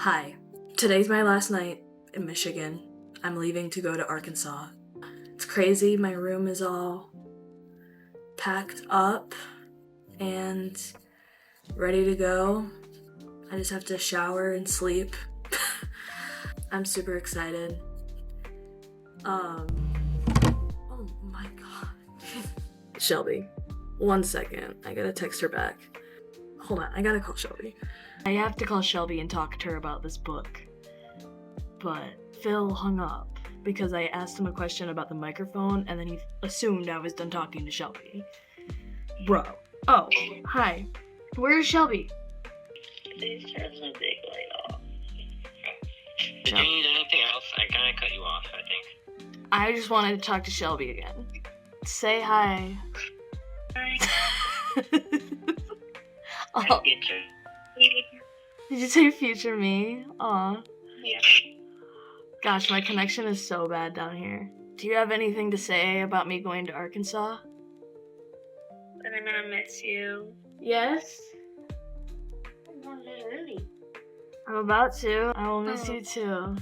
Hi, today's my last night in Michigan. I'm leaving to go to Arkansas. It's crazy, my room is all packed up and ready to go. I just have to shower and sleep. I'm super excited. Oh my god. Shelby, 1 second. I gotta text her back. Hold on, I gotta call Shelby. I have to call Shelby and talk to her about this book. But Phil hung up because I asked him a question about the microphone and then he assumed I was done talking to Shelby. Bro. Oh, hi. Where's Shelby? These turns a big light off. Did you need anything else? I kind of cut you off, I think. I just wanted to talk to Shelby again. Say hi. Hi. Oh. Future. Did you say future me? Aw. Yeah. Gosh, my connection is so bad down here. Do you have anything to say about me going to Arkansas? But I'm gonna miss you. Yes? I'm not early. I'm about to. I will miss you too.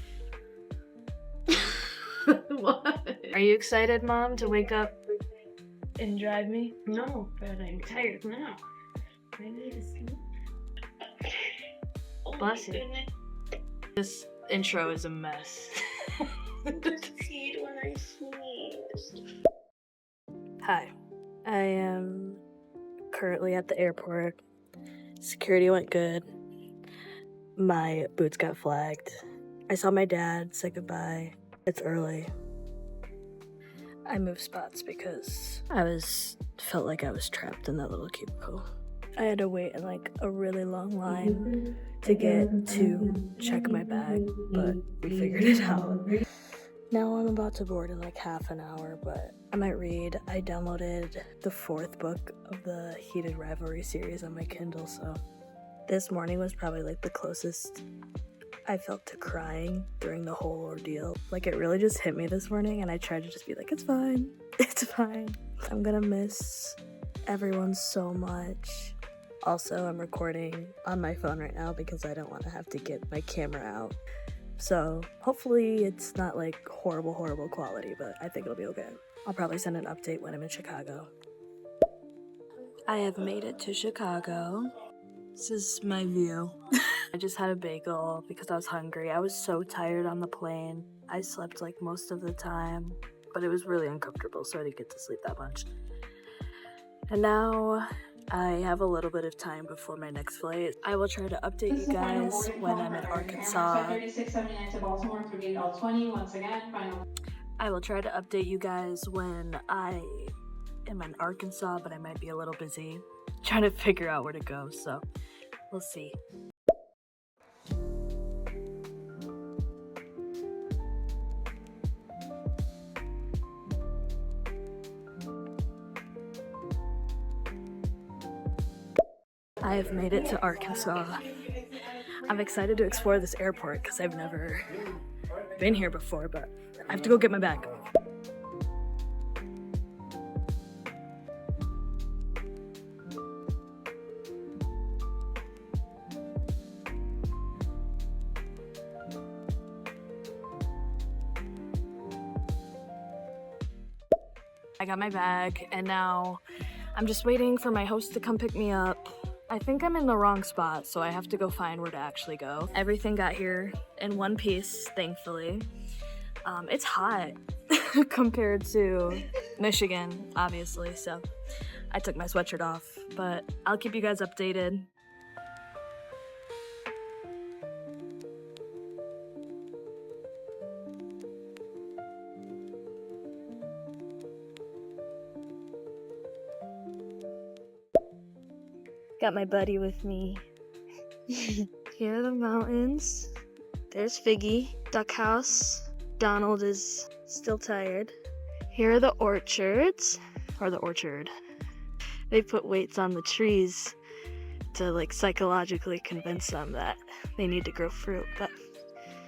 What? Are you excited, Mom, to wake up and drive me? No, but I'm tired now. I need to sleep. Bless you. This intro is a mess. See when I sneezed. Hi. I am currently at the airport. Security went good. My boots got flagged. I saw my dad say goodbye. It's early. I moved spots because felt like I was trapped in that little cubicle. I had to wait in like a really long line to get to check my bag, but we figured it out. Now I'm about to board in like half an hour, but I might read. I downloaded the 4th book of the Heated Rivalry series on my Kindle, so this morning was probably like the closest I felt to crying during the whole ordeal. Like it really just hit me this morning and I tried to just be like, it's fine, it's fine. I'm gonna miss everyone so much. Also, I'm recording on my phone right now because I don't want to have to get my camera out. So hopefully it's not like horrible quality, but I think it'll be okay. I'll probably send an update when I'm in Chicago. I have made it to Chicago. This is my view. I just had a bagel because I was hungry. I was so tired on the plane. I slept like most of the time, but it was really uncomfortable, so I didn't get to sleep that much. And now I have a little bit of time before my next flight. I will try to update you guys when I'm in Arkansas. I will try to update you guys when I am in Arkansas, but I might be a little busy trying to figure out where to go, so we'll see. I have made it to Arkansas. I'm excited to explore this airport because I've never been here before, but I have to go get my bag. I got my bag and now I'm just waiting for my host to come pick me up. I think I'm in the wrong spot, so I have to go find where to actually go. Everything got here in one piece, thankfully. It's hot compared to Michigan, obviously, so I took my sweatshirt off, but I'll keep you guys updated. Got my buddy with me. Here are the mountains. There's Figgy, Duck House. Donald is still tired. Here are the orchards, or the orchard. They put weights on the trees to like psychologically convince them that they need to grow fruit. But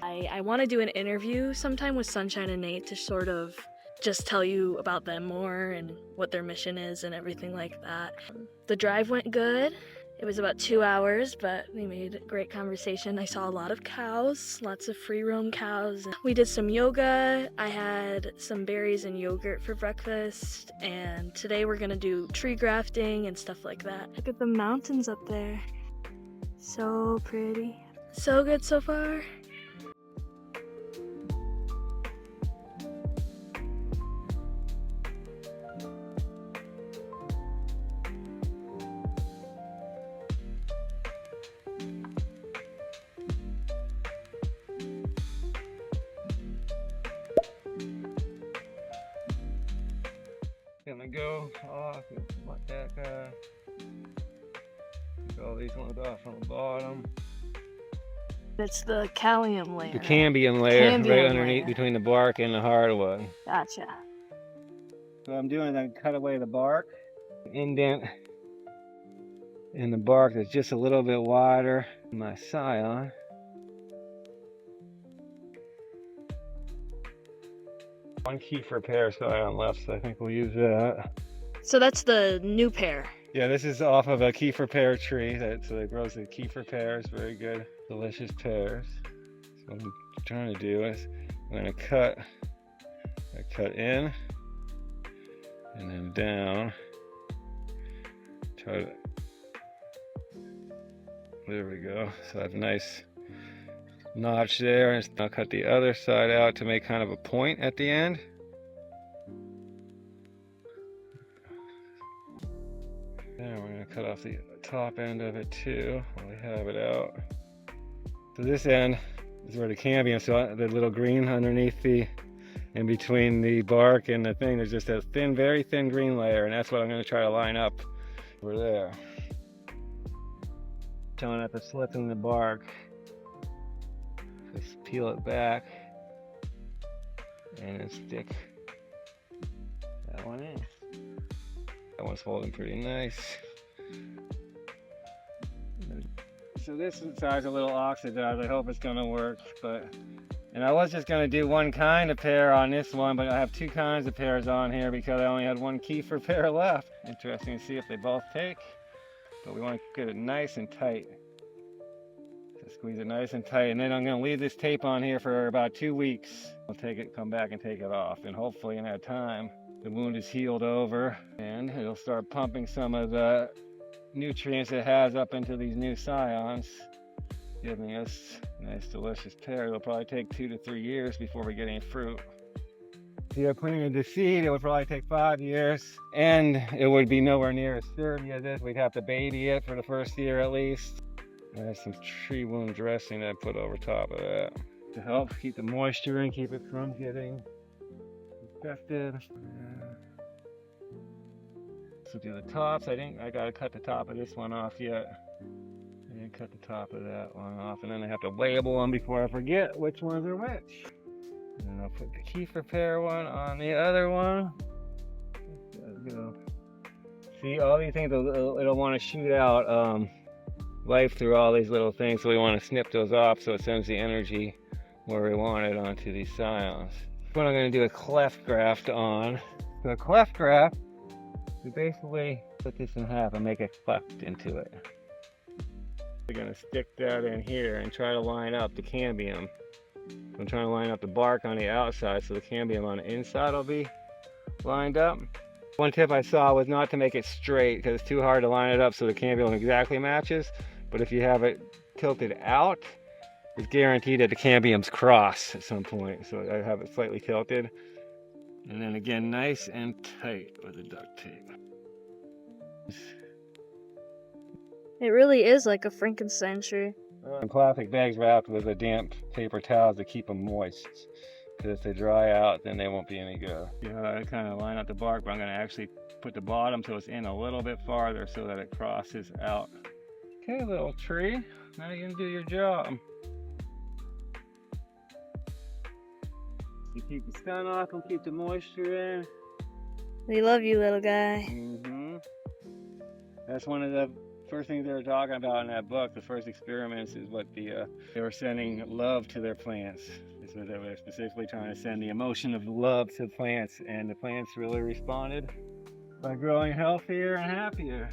I want to do an interview sometime with Sunshine and Nate to sort of just tell you about them more and what their mission is and everything like that. The drive went good. It was about 2 hours, but we made great conversation. I saw a lot of cows, lots of free roam cows. We did some yoga. I had some berries and yogurt for breakfast. And today we're gonna do tree grafting and stuff like that. Look at the mountains up there. So pretty. So good so far. Gonna go off and let that guy. Take all these ones off on the bottom. It's the calcium layer. The cambium layer Cambium right underneath layer. between the bark and the hardwood. Gotcha. So what I'm doing is I cut away the bark, indent in the bark that's just a little bit wider than my scion. One kefir pear scion left, so I think we'll use that. So that's the new pear. Yeah, this is off of a kefir pear tree that grows the kefir pears, very good, delicious pears. So what I'm trying to do is I'm going to cut in and then down. Try to, there we go. So I have a nice notch there, and I'll cut the other side out to make kind of a point at the end. Then we're going to cut off the top end of it too while we have it out. So this end is where the cambium, so the little green underneath in between the bark and the thing, there's just a thin, very thin green layer, and that's what I'm going to try to line up over there. Showing at the slits in the bark. Just peel it back and then stick that one in. That one's folding pretty nice. So this size a little oxidized. I hope it's gonna work, and I was just gonna do one kind of pear on this one, but I have two kinds of pears on here because I only had one kefir pear left. Interesting to see if they both take, but we want to get it nice and tight. So squeeze it nice and tight, and then I'm gonna leave this tape on here for about 2 weeks. I'll come back and take it off, and hopefully in that time the wound is healed over and it'll start pumping some of the nutrients it has up into these new scions, giving us nice delicious pear. It'll probably take 2 to 3 years before we get any fruit. If you're putting it to seed, it would probably take 5 years, and it would be nowhere near as sturdy as this. We'd have to baby it for the first year at least. There's some tree wound dressing I put over top of that to help keep the moisture and keep it from getting infected. So do the tops. I gotta cut the top of this one off yet. I didn't cut the top of that one off, and then I have to label them before I forget which ones are which. And then I'll put the kefir pear one on the other one. There we go. See, all these things, it'll want to shoot out life through all these little things, so we want to snip those off so it sends the energy where we want it onto these scions. What I'm going to do a cleft graft on. So a cleft graft, we basically put this in half and make a cleft into it. We're going to stick that in here and try to line up the cambium. I'm trying to line up the bark on the outside so the cambium on the inside will be lined up. One tip I saw was not to make it straight because it's too hard to line it up so the cambium exactly matches. But if you have it tilted out, it's guaranteed that the cambiums cross at some point. So I have it slightly tilted. And then again, nice and tight with the duct tape. It really is like a Frankenstein tree. Plastic bags wrapped with a damp paper towel to keep them moist. Because if they dry out, then they won't be any good. Yeah, I kind of line up the bark, but I'm going to actually put the bottom so it's in a little bit farther so that it crosses out. Okay, little tree, now you can do your job. You keep the sun off and keep the moisture in. We love you, little guy. That's one of the first things they were talking about in that book. The first experiments is what they were sending love to their plants. So they were specifically trying to send the emotion of love to plants, and the plants really responded by growing healthier and happier.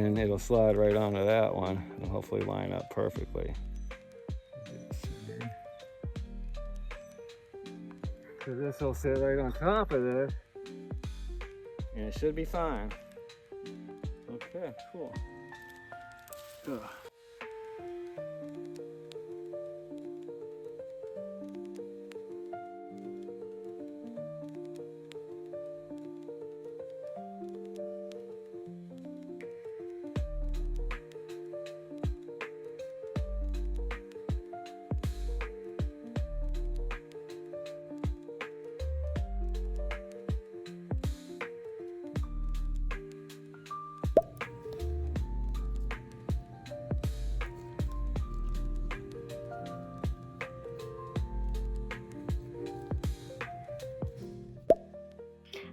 and it'll slide right onto that one and hopefully line up perfectly. So this will sit right on top of this, and it should be fine. Okay, cool. Ugh.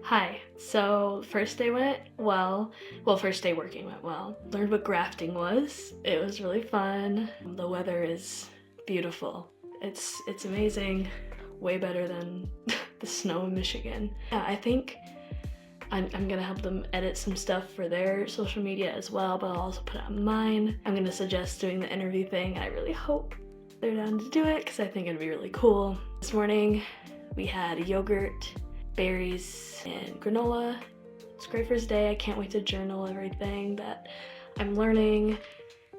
Hi. So first day went well. Well, first day working went well. Learned what grafting was. It was really fun. The weather is beautiful. It's amazing. Way better than the snow in Michigan. Yeah, I think I'm gonna help them edit some stuff for their social media as well, but I'll also put it on mine. I'm gonna suggest doing the interview thing. I really hope they're down to do it because I think it'd be really cool. This morning we had yogurt, berries, and granola. It's a great first day. I can't wait to journal everything that I'm learning.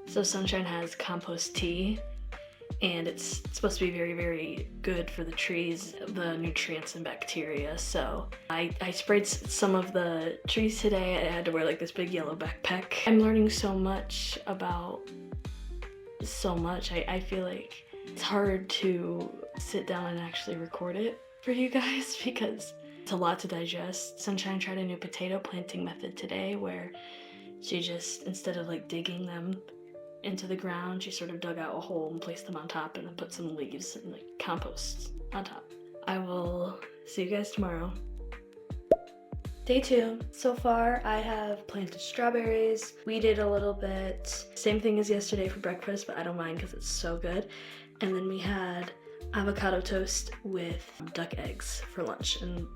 So Sunshine has compost tea, and it's supposed to be very, very good for the trees, the nutrients and bacteria. So I sprayed some of the trees today. I had to wear like this big yellow backpack. I'm learning so much about so much. I feel like it's hard to sit down and actually record it for you guys because it's a lot to digest. Sunshine tried a new potato planting method today where she just, instead of like digging them into the ground, she sort of dug out a hole and placed them on top and then put some leaves and like compost on top. I will see you guys tomorrow. Day 2. So far I have planted strawberries, weeded a little bit. Same thing as yesterday for breakfast, but I don't mind because it's so good. And then we had avocado toast with duck eggs for lunch, and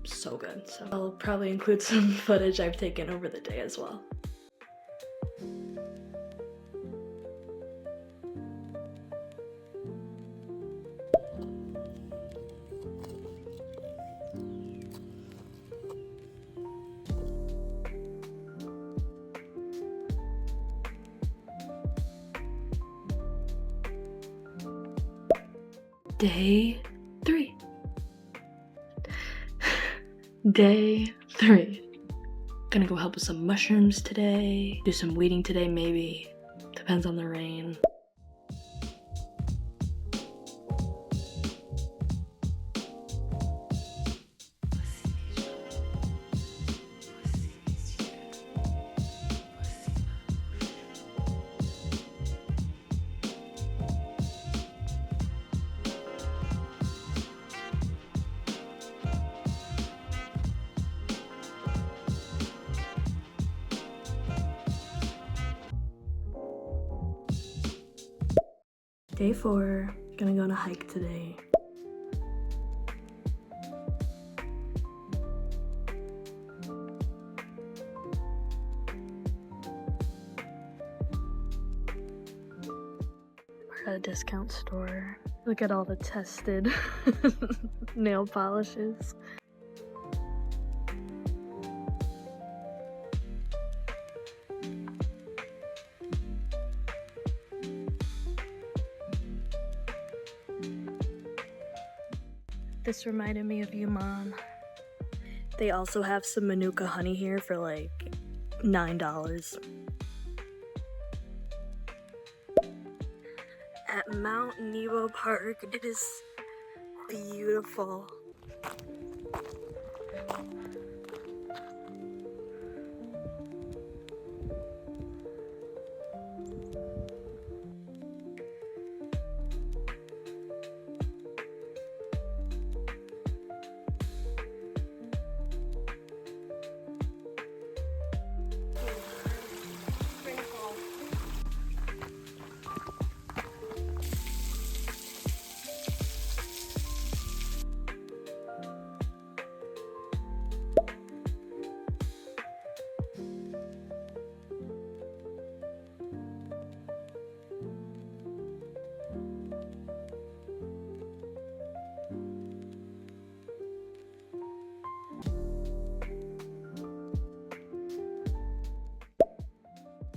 so good. So I'll probably include some footage I've taken over the day as well. Day 3. Day 3. Gonna go help with some mushrooms today. Do some weeding today, maybe. Depends on the rain. Day 4, gonna go on a hike today. We're at a discount store. Look at all the tested nail polishes. This reminded me of you, Mom. They also have some Manuka honey here for like $9. At Mount Nebo Park, it is beautiful.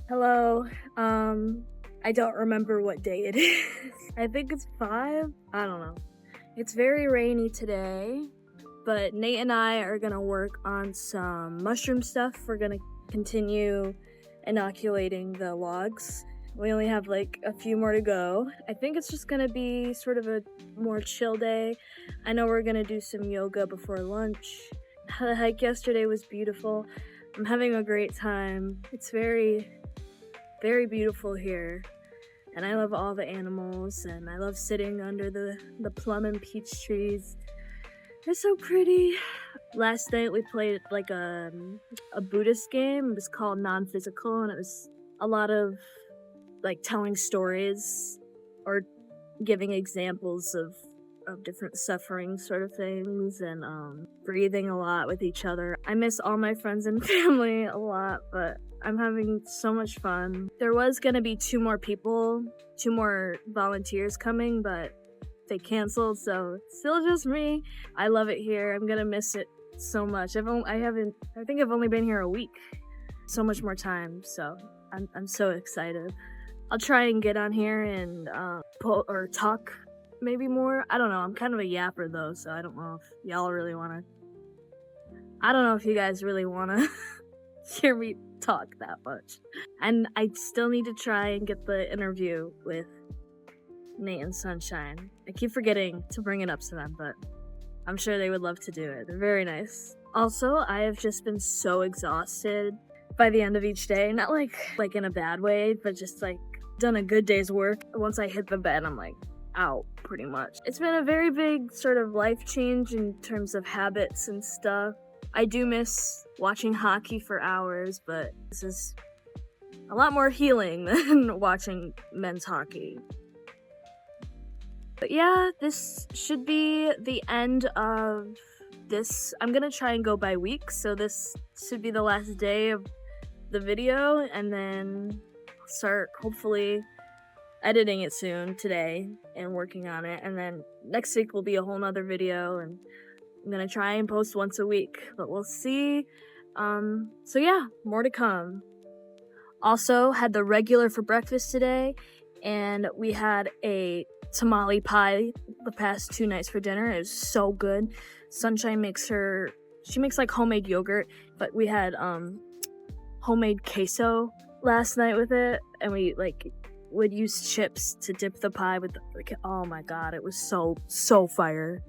Hello. I don't remember what day it is. I think it's 5. I don't know. It's very rainy today, but Nate and I are gonna work on some mushroom stuff. We're gonna continue inoculating the logs. We only have like a few more to go. I think it's just gonna be sort of a more chill day. I know we're gonna do some yoga before lunch. The hike yesterday was beautiful. I'm having a great time. It's very, very beautiful here. And I love all the animals, and I love sitting under the plum and peach trees. They're so pretty. Last night we played like a Buddhist game. It was called Non-Physical, and it was a lot of like telling stories or giving examples of different suffering sort of things, and breathing a lot with each other. I miss all my friends and family a lot, but I'm having so much fun. There was gonna be 2 more volunteers coming, but they canceled, so it's still just me. I love it here. I'm gonna miss it so much. I think I've only been here a week. So much more time, so I'm so excited. I'll try and get on here and talk maybe more. I don't know. I'm kind of a yapper though, so I don't know if y'all really wanna. I don't know if you guys really wanna hear me talk that much. And I still need to try and get the interview with Nate and Sunshine. I keep forgetting to bring it up to them, but I'm sure they would love to do it. They're very nice. Also, I have just been so exhausted by the end of each day. Not like in a bad way, but just like done a good day's work. Once I hit the bed, I'm like out pretty much. It's been a very big sort of life change in terms of habits and stuff. I do miss watching hockey for hours, but this is a lot more healing than watching men's hockey. But yeah, this should be the end of this. I'm gonna try and go by week, so this should be the last day of the video, and then start hopefully editing it soon today and working on it, and then next week will be a whole nother video, and I'm gonna try and post once a week, but we'll see. So yeah, more to come. Also, had the regular for breakfast today, and we had a tamale pie the past 2 nights for dinner. It was so good. Sunshine makes like homemade yogurt, but we had homemade queso last night with it, and we would use chips to dip the pie with. Oh my god, it was so fire.